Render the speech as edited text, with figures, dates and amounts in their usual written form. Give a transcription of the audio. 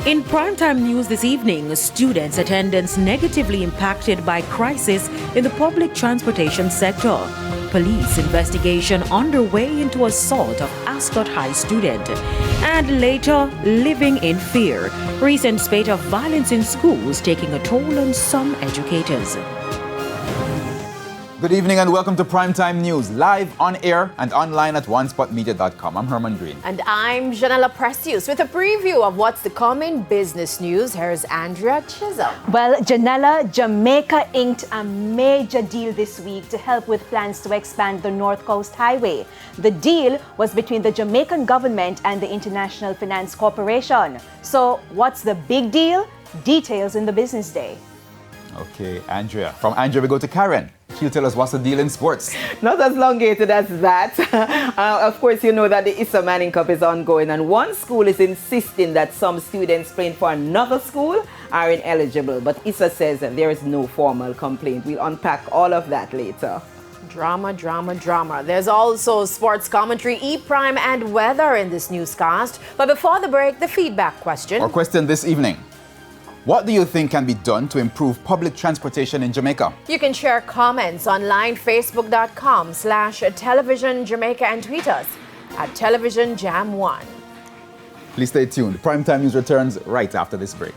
In primetime news this evening, students' attendance negatively impacted by crisis in the public transportation sector. Police investigation underway into assault of Ascot High student. And later, living in fear. Recent spate of violence in schools taking a toll on some educators. Good evening and welcome to Primetime News, live on air and online at onespotmedia.com. I'm Herman Green. And I'm Janella Precious with a preview of what's to come in business news. Here's Andrea Chisholm. Well, Janella, Jamaica inked a major deal this week to help with plans to expand the North Coast Highway. The deal was between the Jamaican government and the International Finance Corporation. So, what's the big deal? Details in the business day. Okay, Andrea. From Andrea, we go to Karen. She'll tell us what's the deal in sports. Not as elongated as that. Of course, you know that the Issa Manning Cup is ongoing, and one school is insisting that some students playing for another school are ineligible. But Issa says that there is no formal complaint. We'll unpack all of that later. Drama, drama, drama. There's also sports commentary, E-Prime, and weather in this newscast. But before the break, the feedback question. Our question this evening. What do you think can be done to improve public transportation in Jamaica? You can share comments online, facebook.com/television Jamaica, and tweet us at TelevisionJam1. Please stay tuned. Primetime News returns right after this break.